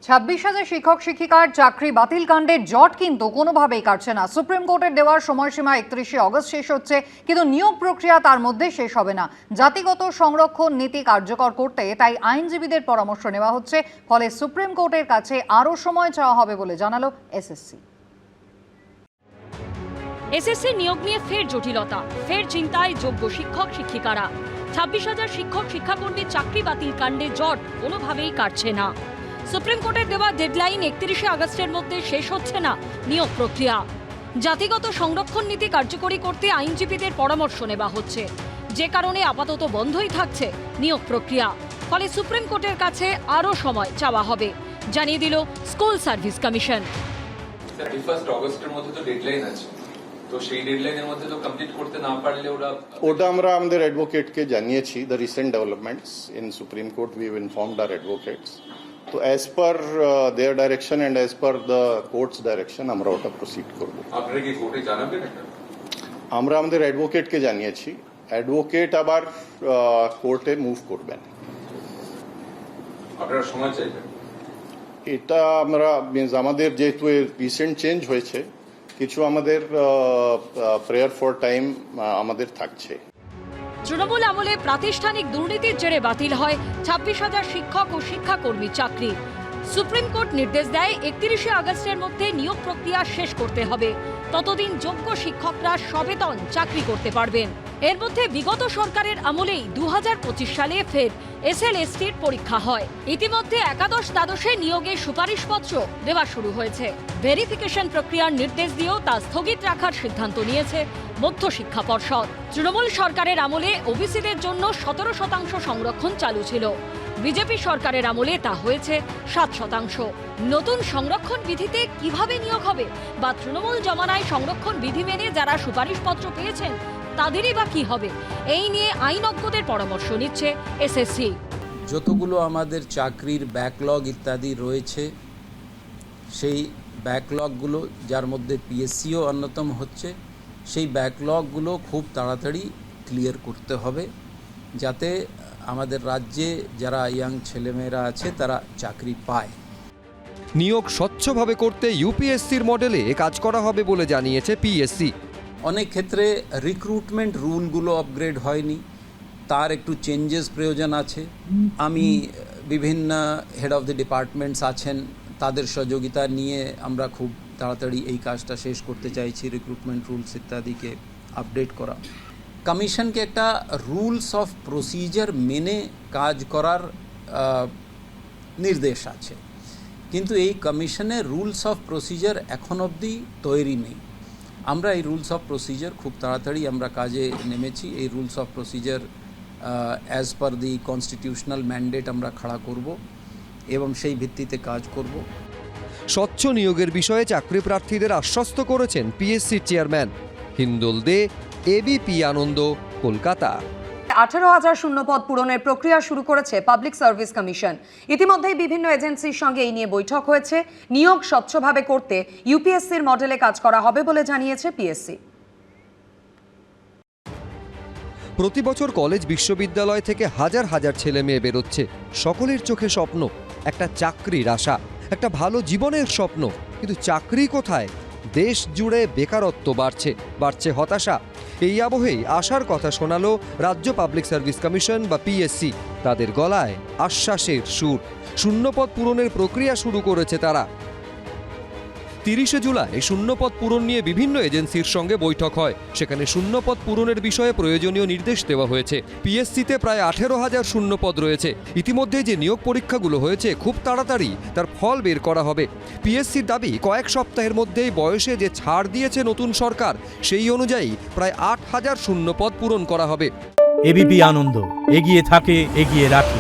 26,000 শিক্ষক শিক্ষিকার চাকরি বাতিল কাণ্ডের জট কিন্তু কোনোভাবেই কাটছে না। সুপ্রিম কোর্টের দেওয়ার সময়সীমা 31শে অগস্ট শেষ হচ্ছে, কিন্তু নিয়োগ প্রক্রিয়া তার মধ্যে শেষ হবে না। জাতিগত সংরক্ষণ নীতি কার্যকর করতে তাই আইনজীবীদের পরামর্শ নেওয়া হচ্ছে, ফলে সুপ্রিম কোর্টের কাছে আরও সময় চাওয়া হবে বলে জানালো এসএসসি। এসএসসি নিয়োগ নিয়ে ফের জটিলতা, ফের চিন্তায় যোগ্য শিক্ষক শিক্ষিকারা। 26,000 শিক্ষক শিক্ষাকর্মীর চাকরি বাতিল কাণ্ডে জট কোনোভাবেই কাটছে না। সুপ্রিম কোর্টের দেওয়া ডেডলাইন 31শে আগস্টের মধ্যে শেষ হচ্ছে না নিয়োগ প্রক্রিয়া। জাতিগত সংরক্ষণ নীতি কার্যকরী করতে আইনজীবীদের পরামর্শ নেওয়া হচ্ছে, যে কারণে আপাতত বন্ধই থাকছে নিয়োগ প্রক্রিয়া। ফলে সুপ্রিম কোর্টের কাছে আরও সময় চাওয়া হবে, জানিয়ে দিল স্কুল সার্ভিস কমিশন। 31 অগস্টের মধ্যে তো ডেডলাইন আছে, তো সেই ডেডলাইনের মধ্যে তো কমপ্লিট করতে না পারলে ওটা আমরা আমাদের অ্যাডভোকেটকে জানিয়েছি। The recent developments in supreme court we have informed our advocates. তো as per their direction and as per the court's direction আমরা ওটা প্রসিড করব। আপনারা কি কোর্টে জানাবেন? আমরা আমাদের অ্যাডভোকেটকে জানিয়েছি, অ্যাডভোকেট আবার কোর্টে মুভ করবেন। আপনারা সময় চাইবেন? এটা আমরা আমাদের যেহেতু রিসেন্ট চেঞ্জ হয়েছে, কিছু আমাদের প্রেয়ার ফর টাইম আমাদের থাকছে। তৃণমূল আমলে প্রাতিষ্ঠানিক দুর্নীতির জেরে বাতিল হয় 26,000 শিক্ষক ও শিক্ষাকর্মীর চাকরি। সুপ্রিম কোর্ট নির্দেশ দেয় 31শে আগস্টের মধ্যে নিয়োগ প্রক্রিয়া শেষ করতে হবে, ততদিন যোগ্য শিক্ষকরা সবেতন চাকরি করতে পারবেন। এর মধ্যে বিগত সরকারের আমলেই 2025 সালে ফের এসএলএসটির পরীক্ষা হয়। ইতিমধ্যে একাদশ দ্বাদশে নিয়োগের সুপারিশপত্র দেওয়া শুরু হয়েছে। ভেরিফিকেশন প্রক্রিয়ার নির্দেশ দিয়েও তা স্থগিত রাখার সিদ্ধান্ত নিয়েছে মধ্যশিক্ষা পর্ষদ। তৃণমূল সরকারের আমলে ওবিসিদের জন্য 17% সংরক্ষণ চালু ছিল, বিজেপি সরকারের আমলে তা হয়েছে 7%। নতুন সংরক্ষণ বিধিতে কিভাবে নিয়োগ হবে, বা তৃণমূল জমানায় সংরক্ষণ বিধি মেনে যারা সুপারিশপত্র পেয়েছেন তাদেরই বা কি হবে, এই নিয়ে আইনজ্ঞদের পরামর্শ নিচ্ছে এসএসসি। যতগুলো আমাদের চাকরির ব্যাকলগ ইত্যাদি রয়েছে, সেই ব্যাকলগগুলো, যার মধ্যে পিএসসিও অন্যতম হচ্ছে, সেই ব্যাকলগগুলো খুব তাড়াতাড়ি ক্লিয়ার করতে হবে, যাতে আমাদের রাজ্যে যারা ইয়াং ছেলেমেয়েরা আছে তারা চাকরি পায়। নিয়োগ স্বচ্ছভাবে করতে ইউপিএসসির মডেলে কাজ করা হবে বলে জানিয়েছে পিএসসি। অনেক ক্ষেত্রে রিক্রুটমেন্ট রুলগুলো আপগ্রেড হয়নি, তার একটু চেঞ্জেস প্রয়োজন আছে। আমি বিভিন্ন হেড অফ দ্য ডিপার্টমেন্টস আছেন, তাদের সহযোগিতা নিয়ে আমরা খুব তাড়াতাড়ি এই কাজটা শেষ করতে চাইছি, রিক্রুটমেন্ট রুলস ইত্যাদিকে আপডেট করা। কমিশনকে একটা রুলস অফ প্রসিজার মেনে কাজ করার নির্দেশ আছে, কিন্তু এই কমিশনের রুলস অফ প্রসিজার এখন অবধি তৈরি নেই। আমরা এই রুলস অফ প্রসিজার খুব তাড়াতাড়ি আমরা কাজে নেমেছি। এই rules of procedure as per the constitutional mandate আমরা খাড়া করব এবং সেই ভিত্তিতে কাজ করব। স্বচ্ছ নিয়োগের বিষয়ে চাকরি প্রার্থীদের আশ্বস্ত করেছেন পিএসসির চেয়ারম্যান হিন্দোল দে। এবিপি আনন্দ, কলকাতা। 18,000 শূন্যপদ পূরণের প্রক্রিয়া শুরু করেছে পাবলিক সার্ভিস কমিশন। ইতিমধ্যেই বিভিন্ন এজেন্সির সঙ্গে এই নিয়ে বৈঠক হয়েছে। নিয়োগ স্বচ্ছভাবে করতে ইউপিএসসির মডেলে কাজ করা হবে বলে জানিয়েছে পিএসসি। প্রতি বছর কলেজ বিশ্ববিদ্যালয় থেকে হাজার হাজার ছেলে মেয়ে বেরোচ্ছে, সকলের চোখে স্বপ্ন, একটা চাকরির আশা, একটা ভালো জীবনের স্বপ্ন। কিন্তু চাকরি কোথায়? দেশ জুড়ে বেকারত্ব বাড়ছে হতাশা। এই আবহেই আশার কথা শোনালো রাজ্য পাবলিক সার্ভিস কমিশন বা পিএসসি। তাদের গলায় আশ্বাসের সুর। শূন্যপদ পূরণের প্রক্রিয়া শুরু করেছে তারা। 30শে জুলাই শূন্যপদ পূরণ নিয়ে বিভিন্ন এজেন্সির সঙ্গে বৈঠক হয়। সেখানে শূন্যপদ পূরণের বিষয়ে প্রয়োজনীয় নির্দেশ দেওয়া হয়েছে। পিএসসিতে প্রায় 18,000 শূন্যপদ রয়েছে। ইতিমধ্যে যে নিয়োগ পরীক্ষাগুলো হয়েছে, খুব তাড়াতাড়ি তার ফল বের করা হবে। পিএসসির দাবি, কয়েক সপ্তাহের মধ্যেই বয়সে যে ছাড় দিয়েছে নতুন সরকার, সেই অনুযায়ী প্রায় 8,000 শূন্যপদ পূরণ করা হবে। এবিপি আনন্দ, এগিয়ে থাকে, এগিয়ে রাখে।